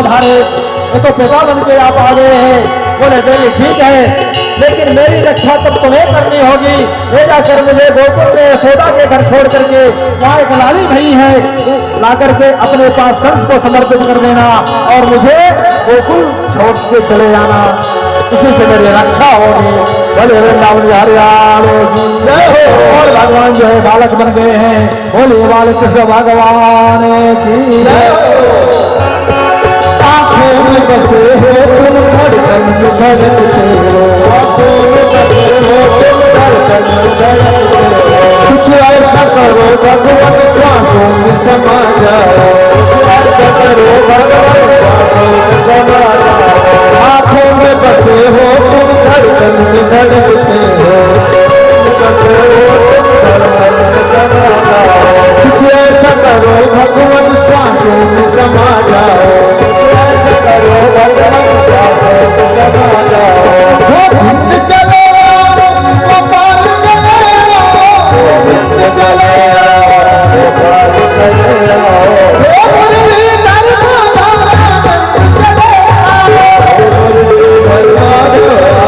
पधारे, ये तो पिता बन के आप आ गए हैं। बोले देवी ठीक है, लेकिन मेरी रक्षा तब तुम्हें करनी होगी। ले जाकर मुझे गोकुल में यशोदा के घर छोड़ करके वहाँ एक लाली भई है, ला करके अपने पास कंस को समर्पित कर देना और मुझे गोकुल छोड़ के चले जाना, इसी से मेरी रक्षा होगी। बोले वृंदावन बिहारी लाल की जय हो। और भगवान जो है बालक बन गए हैं, बोले बाल कृष्ण भगवान की जय हो। आँखों में बसे हो तुम धड़कन धड़कते हो, आँखों में बसे हो तुम धड़कन धड़कते हो। कुछ ऐसा करो भगवान श्वासों में समा जाओ, कुछ ऐसा करो भगवान श्वासों में समा जाओ। आँखों में बसे हो तुम धड़कन धड़कते हो, बसे हो तुम धड़कन समा जाओ। कुछ ऐसा करो भगवान श्वासों में समा जाओ, करो भगवान श्वासों में समा जाओ। वो जिंद चले गोपाल चले, वो जिंद चले गोपाल चले, वो मुरलीधर भगवान चले, वो मुरलीधर भगवान चले,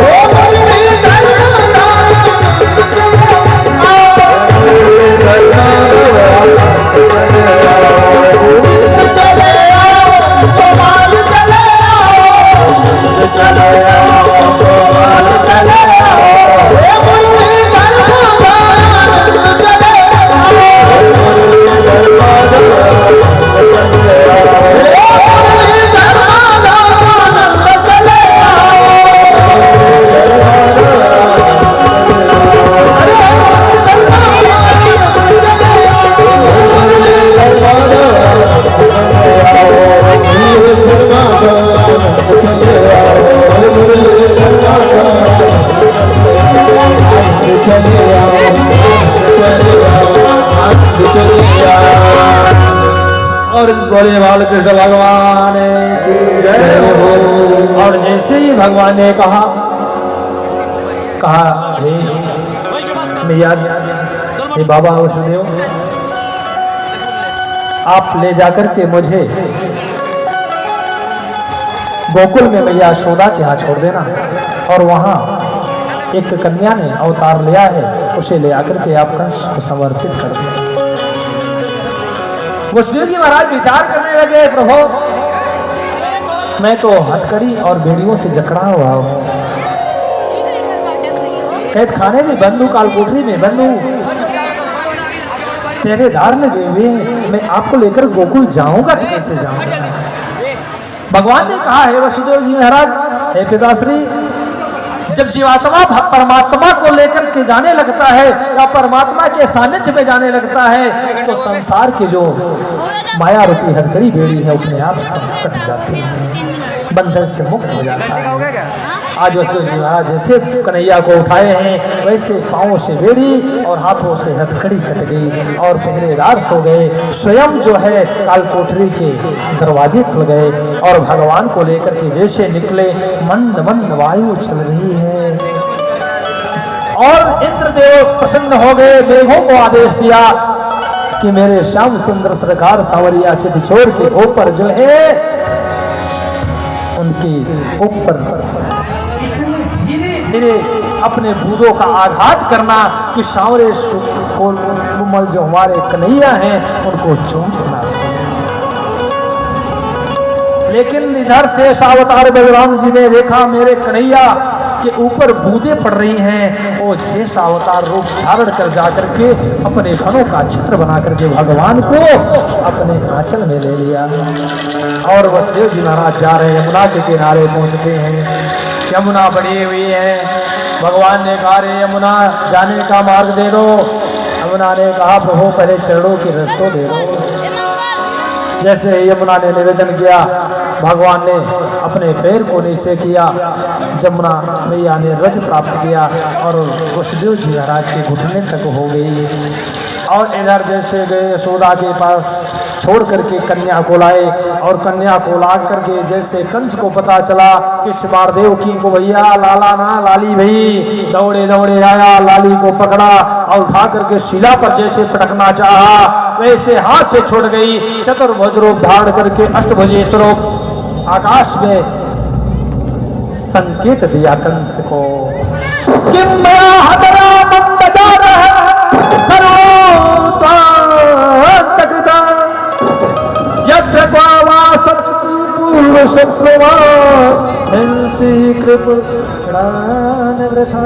वो मुरलीधर भगवान चले। और बोले बाल कृष्ण भगवान की जय हो। और जैसे ही भगवान ने कहा हे मैया, हे बाबा वसुदेव, आप ले जाकर के मुझे गोकुल में मैया यशोदा के यहाँ छोड़ देना, और वहाँ एक कन्या ने अवतार लिया है, उसे ले आकर के आप कंस को समर्पित कर दें। वसुदेव जी महाराज विचार करने लगे, प्रभु मैं तो हथकड़ी और बेड़ियों से जकड़ा हुआ हूँ, कैद खाने में बंद हूँ, कालकोठरी में बंद हूँ, पहरेदार लगे हुए, मैं आपको लेकर गोकुल जाऊंगा तो कैसे जाऊंगा। भगवान ने कहा, हे वसुदेव जी महाराज, हे पिताश्री, जब जीवात्मा परमात्मा को लेकर के जाने लगता है या परमात्मा के सानिध्य में जाने लगता है, तो संसार की जो माया रूपी हथकड़ी बेड़ी है अपने आप सब कट जाती है, बंधन से मुक्त हो जाता है। आज वसुदेव जी महाराज जैसे कन्हैया को उठाए हैं, वैसे पाँवों से बेड़ी और हाथों से हथकड़ी कट गई और पहरेदार सो गए। स्वयं जो है कालकोठरी के दरवाजे खुल गए और भगवान को लेकर के जैसे निकले, मंद मंद वायु चल रही है और इंद्रदेव प्रसन्न हो गए, मेघों को आदेश दिया कि मेरे श्याम सुंदर सरकार सांवरिया चितचोर के ऊपर जो है, उनके ऊपर अपने बूंदों का आघात करना कि सांवरे कोमल जो हमारे कन्हैया हैं उनको चूमना। लेकिन इधर से अवतार बलराम जी ने देखा मेरे कन्हैया के ऊपर बूंदे पड़ रही हैं, वो 6 अवतार रूप धारण कर जाकर के अपने फनों का चित्र बना करके भगवान को अपने आंचल में ले लिया। और वसुदेव जी महाराज जा रहे हैं, यमुना के किनारे पहुंचते हैं, यमुना बड़ी हुई है। भगवान ने कहा, रे यमुना जाने का मार्ग दे दो। यमुना ने कहा, प्रभु पहले चरणों की रस्तों दे दो। जैसे यमुना ने निवेदन किया, भगवान ने अपने पैर को नीचे किया, जमुना मैया ने रज प्राप्त किया और वसुदेव जी महाराज के घुटने तक हो गई। और इधर जैसे गए यशोदा के पास छोड़ करके कन्या को लाए, और कन्या को ला करके जैसे कंस को पता चला कि बारदेव की को भैया लाला ना लाली भई, दौड़े दौड़े आया, लाली को पकड़ा और उठा करके शिला पर जैसे पटकना चाहा वैसे हाथ से छूट गई। चतुर्भुज रूप धारण करके अष्टभुजी स्वरूप आकाश में संकेत दिया कंस को कि मैं हतरा मन बचा रहा करो तकृता यत्र क्वावासत् पूर्व शत्रुवा हिंसी कृप वृथा।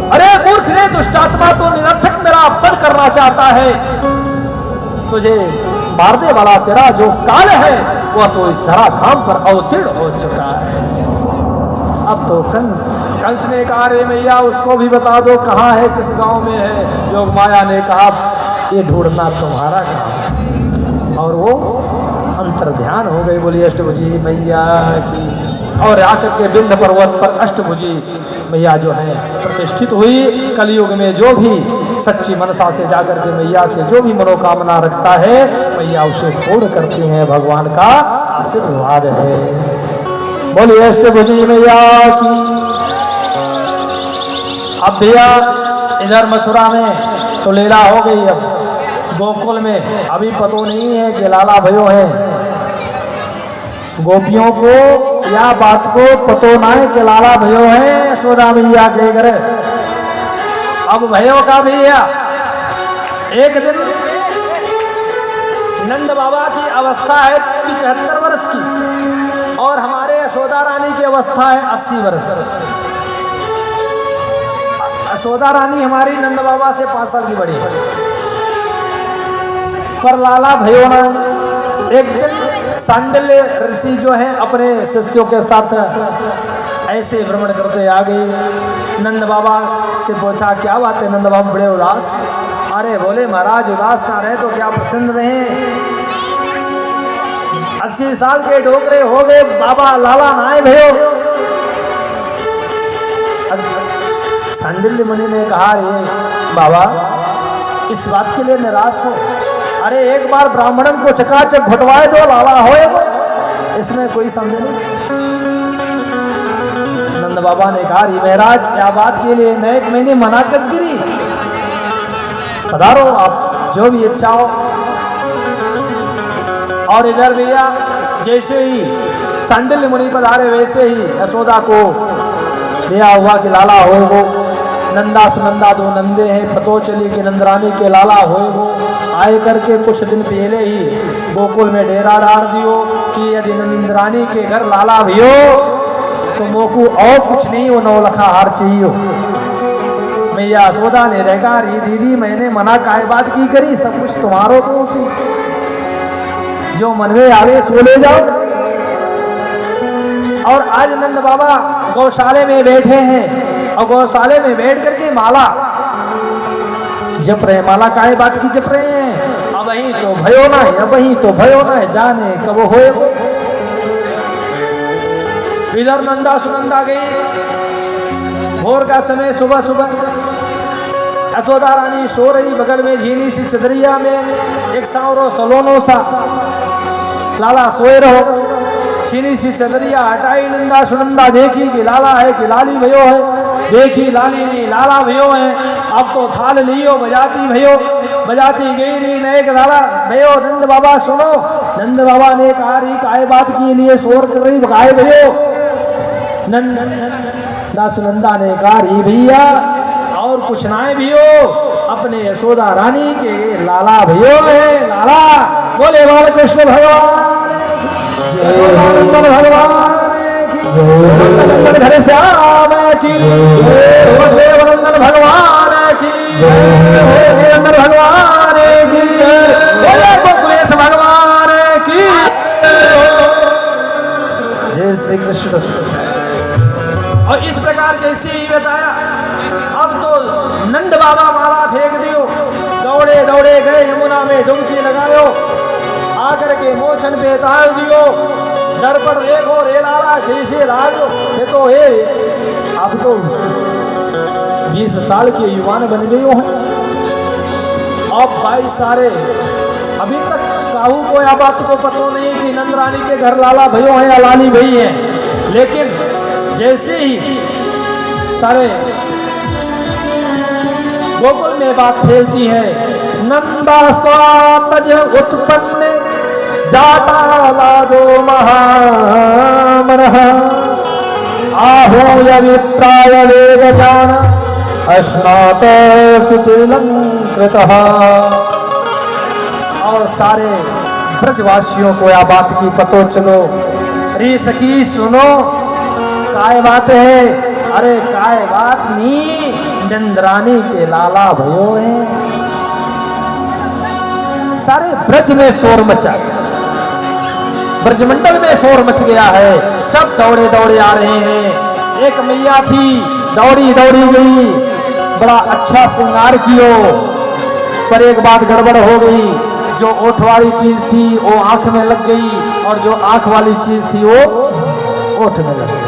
अरे मूर्ख रे दुष्टात्मा, तो निरर्थक मेरा अपमान करना चाहता है। तुझे मारने वाला तेरा जो काल है वह तो इस धरा धाम पर अवतीर्ण हो चुका है। अब तो कंस ने कहा रे मैया उसको भी बता दो कहाँ है, किस गांव में है। योग माया ने कहा ये ढूंढना तुम्हारा काम है, और वो अंतर ध्यान हो गई। बोली अष्टभुजी मैया की। और आकर के विंध्य पर्वत पर अष्टभुजी मैया जो है प्रतिष्ठित हुई। कलयुग में जो भी सच्ची मनसा से जाकर के मैया से जो भी मनोकामना रखता है मैया उसे पूर्ण करती हैं, भगवान का आशीर्वाद है। बोलिए अष्टभुजी मैया की। अब भैया इधर मथुरा में तो लीला हो गई। अब गोकुल में अभी पतो नहीं है कि लाला भयो है। गोपियों को या बात को पतो ना है कि लाला भयो है यशोदा मैया के घर। अब भयो का भैया एक दिन नंद बाबा की अवस्था है 75 वर्ष की, और हमारे यशोदा रानी की अवस्था है 80 वर्ष। यशोदा रानी हमारी नंद बाबा से 5 साल की बड़ी है, पर लाला भयो ना एक दिन सांडल्य ऋषि जो है अपने शिष्यों के साथ ऐसे भ्रमण करते आ गए। नंद बाबा से पूछा क्या बात है नंद बाबा बड़े उदास। अरे बोले महाराज उदास ना रहे तो क्या प्रसन्न रहे। 80 साल के डोकरे हो गए बाबा लाला नाए भयो। सांडल्य मुनि ने कहा रे बाबा इस बात के लिए निराश हो। अरे एक बार ब्राह्मणन को चकाचक घटवाए दो लाला होए, इसमें कोई संदेह नहीं। नंद बाबा ने कहा महाराज क्या बात के लिए न एक महीने मना कर गिरी, पधारो आप जो भी इच्छा हो। और इधर भैया जैसे ही सांडल्य मुनि पधारे वैसे ही यशोदा को भैया हुआ कि लाला होए वो। नंदा सुनंदा दो नंदे हैं, पतो चली कि नंदरानी के लाला होए वो। आए करके कुछ दिन पहले ही गोकुल में डेरा डाल दियो कि यदि नंदरानी के घर लाला भी हो तो मोकू और कुछ नहीं वो 9 लखा हार चाहिए। मैया यशोदा ने देखा री दीदी मैंने मना काय बात की करी, सब कुछ तुम्हारो तो उसी जो मन में आवे सो ले जाओ। और आज नंद बाबा गौशाले में बैठे हैं और गौशाले में बैठ करके माला जप रहे। माला काहे बात की जप रहे हैं। अब वही तो भयो ना है, अब वही तो भयो ना है, जाने कब होए वो। इधर नंदा सुनंदा गई भोर का समय सुबह सुबह। यशोदा रानी सो रही बगल में झीनी सी चदरिया में एक सांवरो सलोनो सा लाला सोए रहो। झीनी सी चदरिया हटाई नंदा सुनंदा देखी कि लाला है कि लाली भयो है। देखी लाली नहीं लाला भयो है। अब तो थाल लियो बजाती भयो, बजाती गई रही नए लाला भयो। नंद बाबा सुनो। नंद बाबा ने कहा रही काय बात के लिए शोर कर रही गाय भयो। नंदा सुनंदा ने कहा रही भैया और कुछ नाए भयो अपने यशोदा रानी के लाला भयो है। लाला बोले बाल कृष्ण भगवान नंदन भगवान की घर श्याम की नंदन भगवान की नंदन भगवान की गोकुलेश भगवान की जय श्री कृष्ण। और इस प्रकार जैसे ही बताया अब तो नंद बाबा माला फेंक दियो, दौड़े दौड़े गए यमुना में डुबकी लगायो, आकर के मोचन पे तार दियो। दर्पण देखो रे लाला कैसे लागो। देखो हे अब तो 20 साल के युवान बन गए हैं। अब भाई सारे अभी तक काहू को या बात को पता नहीं कि नंद रानी के घर लाला भयो हैं या लाली भई हैं, लेकिन जैसे ही सारे गोकुल में बात फैलती है, नंदास्वातज उत्पन्न जाता लादो महामनः आहूय विप्राय वेद जान अश्नात सुचिलंकृतः। और सारे ब्रजवासियों को यह बात की पतो चलो, रे सखी सुनो काय बात है, अरे काय बात नहीं, नंदरानी के लाला भयो है। सारे ब्रज में शोर मचा, ब्रजमंडल में शोर मच गया है, सब दौड़े दौड़े आ रहे हैं। एक मैया थी दौड़ी दौड़ी गई, बड़ा अच्छा श्रृंगार कियो, पर एक बात गड़बड़ हो गई, जो ओठ वाली चीज थी वो आंख में लग गई और जो आंख वाली चीज थी वो ओठ में लग गई।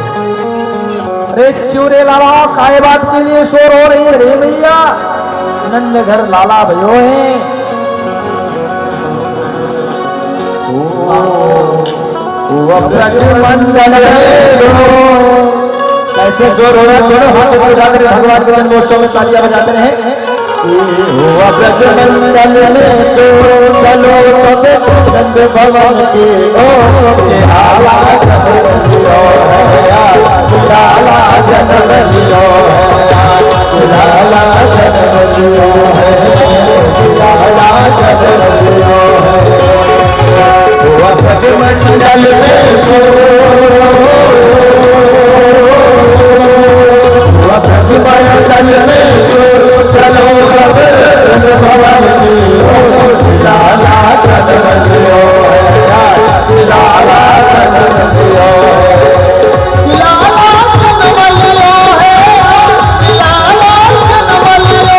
रे चूरे लाला काय बात के लिए शोर हो रही है रे मैया, नंद घर लाला भयो है। ब्रजमंडल कैसे शोर हो रहा है, दोनों हाथ ऊपर उठाकर भगवान के जन्मोत्सव में तालियां बजाते हैं। ब्रजमंडल में शोर चलो सब नंद भवन की ओर, लाला जन्म लियो लाला जन्म लियो लाला जन्म लियो लाला जन्म लियो। ब्रजमंडल में ब्रजमंडल में चलो सब भवन की ओर, लाला जन्म लियो लाला जन्म लियो लाला जन्म लियो है, लाला जन्म लियो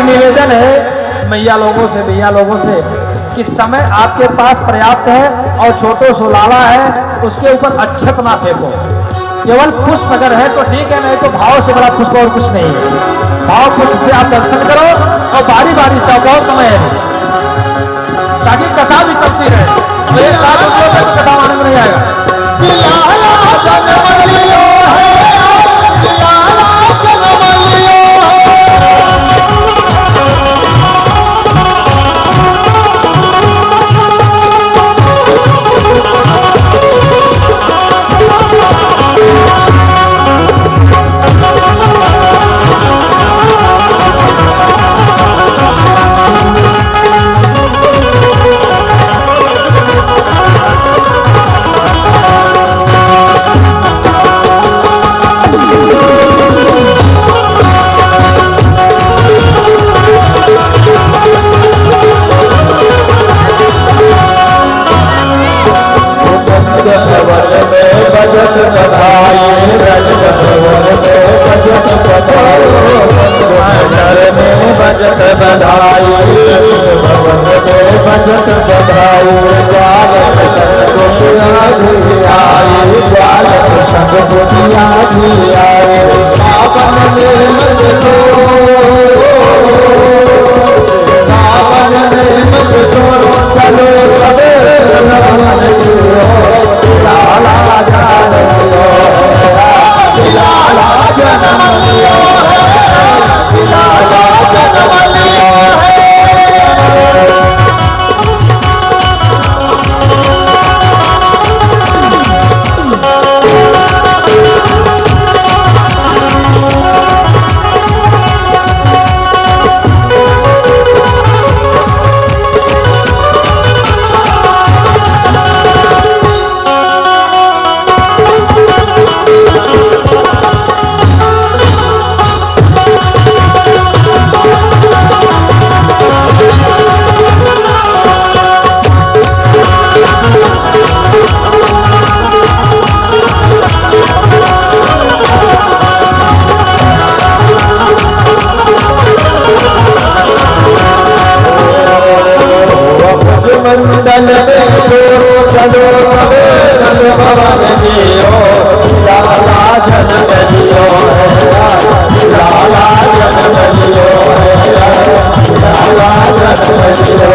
निवेदन है मैया लोगों से कि समय आपके पास पर्याप्त है और छोटो सो लाला है, उसके ऊपर अक्षत ना फेंको, केवल पुष्प अगर है तो ठीक है, नहीं तो भाव से बड़ा पुष्प और कुछ नहीं है। भाव पुष्प से आप दर्शन करो और बारी बारी से बहुत समय है ताकि कथा भी चलती रहे, तो एक साथ कथा आनंद नहीं आएगा। लाला कुंडल में सोरो चलो सबे नंद भवन जियो लाला जन्म लियो लाला जन्म लियो लाला जन्म लियो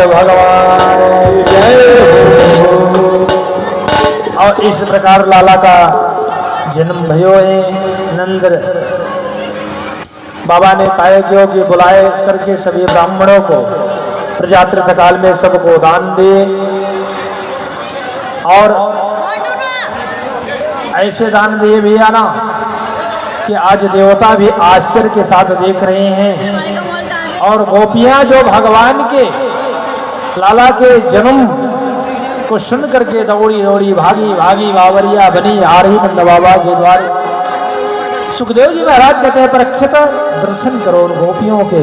भगवान जय हो। और इस प्रकार लाला का जन्म भयो है। नंद बाबा ने पाए कि बुलाए करके सभी ब्राह्मणों को प्रजातृत काल में सबको दान दिए और ऐसे दान दिए भैया ना कि आज देवता भी आश्चर्य के साथ देख रहे हैं और गोपियां जो भगवान के लाला के जन्म को सुन करके दौड़ी दौड़ी भागी भागी बावरिया बनी आ रही नंद बाबा के द्वार। सुखदेव जी महाराज कहते हैं परीक्षित दर्शन करो गोपियों के।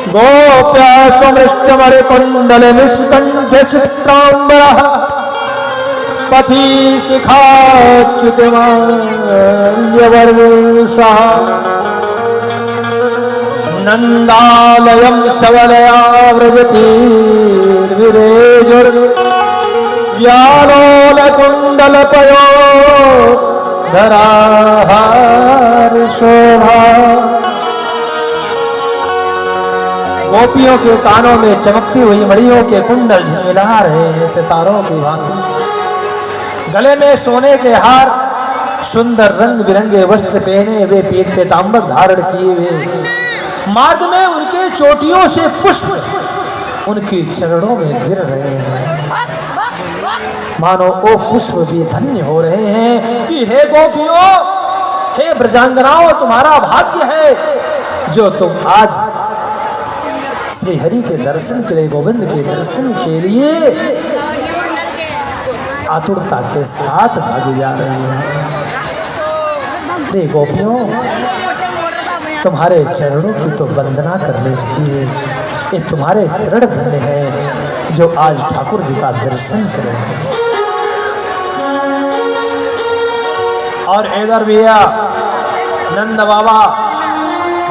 गोप्या समृष्टमणि कुंडल निष्कंठ चित्रांबरः पथि शिखाच्युतमाल्यवर्षः नंदालयं शवलया व्यालोलकुण्डलपयो धराहार शोभा। गोपियों के कानों में चमकती हुई मणियों के कुंडल झिलमिला रहे हैं सितारों की भांति। गले में सोने के हार, सुंदर रंग बिरंगे वस्त्र पहने वे पीठ पे तांबर धारण किए हुए। मार्ग में उनके चोटियों से पुष्प उनके चरणों में गिर रहे हैं। मानो ओ पुष्प भी धन्य हो रहे हैं कि हे गोपियों, हे ब्रजांगनाओं, तुम्हारा भाग्य है जो तुम आज श्री हरि के दर्शन के लिए, गोविंद के दर्शन के लिए आतुरता के साथ भागे जा रहे हैं। हे गोपियों, तुम्हारे चरणों की तो वंदना करने चाहिए। ये तुम्हारे चरण धन्य हैं जो आज ठाकुर जी का दर्शन करेंगे। और इधर भैया नंद बाबा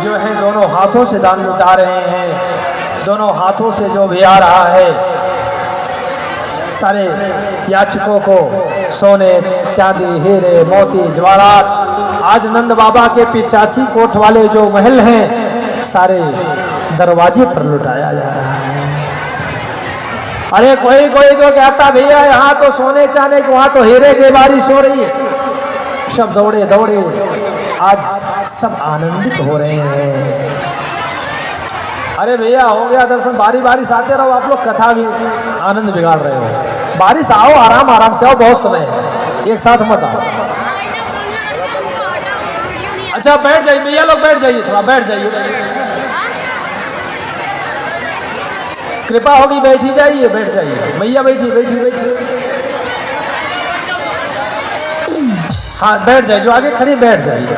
जो है दोनों हाथों से दान लुटा रहे हैं। दोनों हाथों से जो भी आ रहा है सारे याचकों को सोने चांदी हीरे मोती जवाहरात, आज नंद बाबा के 85 कोट वाले जो महल हैं सारे दरवाजे पर लुटाया जा रहा है। अरे कोई कोई तो कहता भैया यहाँ तो सोने चांदी को, वहां तो हीरे की बारिश हो रही है। सब दौड़े दौड़े आज सब आनंदित हो रहे हैं। अरे भैया हो गया दर्शन, बारी बारी से आते रहो। आप लोग कथा भी आनंद बिगाड़ रहे हो। बारिश आओ, आराम आराम से आओ, बहुत समय है, एक साथ मत आओ। अच्छा बैठ जाइए भैया लोग, बैठ जाइए, थोड़ा बैठ जाइए, कृपा होगी, बैठी जाइए, बैठ जाइए भैया, बैठिए बैठिए बैठिए। हाँ बैठ जाइए, जो आगे खड़ी बैठ जाइए,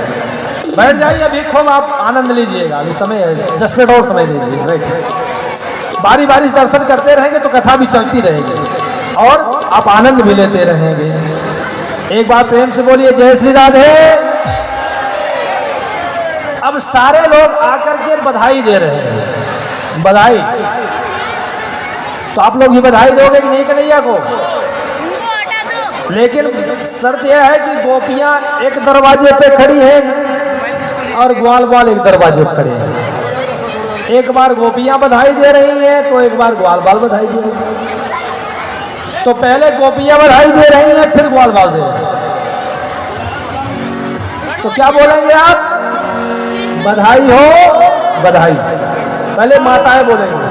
बैठ जाइए। अभी खूब आप आनंद लीजिएगा, अभी समय है, 10 मिनट और समय दीजिए, बैठिए। बारी बारी दर्शन करते रहेंगे तो कथा भी चलती रहेगी और आप आनंद भी लेते रहेंगे। एक बार प्रेम से बोलिए जय श्री राधे। अब सारे लोग आकर के बधाई दे रहे हैं, बधाई। तो आप लोग भी बधाई दोगे कि नहीं कन्हैया को? लेकिन शर्त यह है कि गोपियां एक दरवाजे पे खड़ी हैं और ग्वाल बाल एक दरवाजे पे खड़े हैं। एक बार गोपियां बधाई दे रही हैं तो एक बार ग्वाल बाल बधाई दे रही हैं। तो पहले गोपियां बधाई दे रही हैं, फिर ग्वाल बाल दे रहे हैं। तो क्या बोलेंगे आप? बधाई हो बधाई। पहले माताएं बोलेंगे।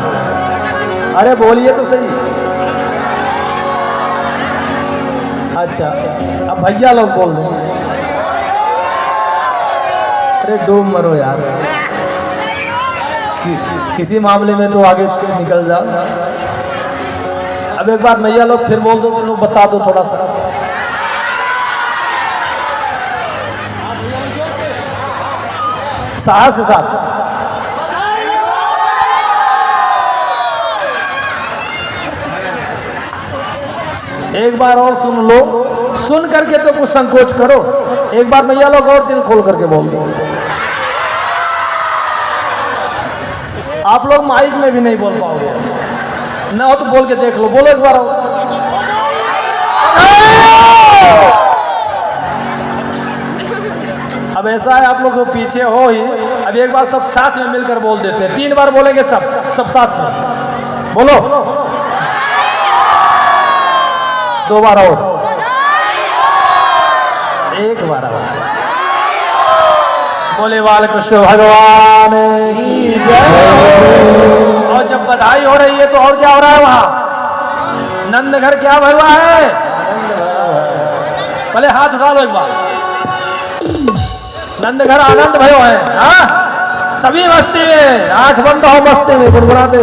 अरे बोलिए तो सही। अच्छा अब भैया लोग बोल दें। अरे डूब मरो यार, किसी मामले में तो आगे निकल जाओ। अब एक बार भैया लोग फिर बोल दो, तो लोग बता दो थोड़ा सा। साहस के साथ एक बार और सुन लो, सुन करके तो कुछ संकोच करो। एक बार भैया लोग और दिल खोल करके बोल दो। आप लोग माइक में भी नहीं बोल पाओगे ना, हो तो बोल के देख लो। बोलो एक बार और। अब ऐसा है आप लोग जो पीछे हो ही, अब एक बार सब साथ में मिलकर बोल देते हैं। 3 बार बोलेंगे सब साथ में बोलो। 2 बार और, 1 बार और। बोले बाल कृष्ण भगवान की जय। और जब बधाई हो रही है तो और क्या हो रहा है वहां? नंद घर क्या भरवा है? पहले हाथ उठा लो एक बार। नंद घर आनंद भयो है। हाँ सभी मस्ती में, आंख बंद हो मस्ती में गुनगुनाते।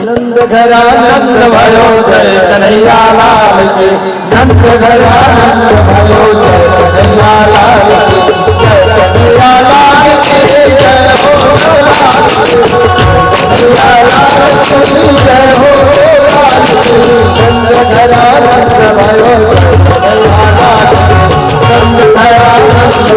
नंद घर आनंद भयो जय कन्हैया लाल की। नंद घर आनंद भयो जय कन्हैया लाल की। जय कन्हैया लाल की जय हो लाल की। कन्हैया लाल की जय हो लाल की। नंद घर आनंद भयो जय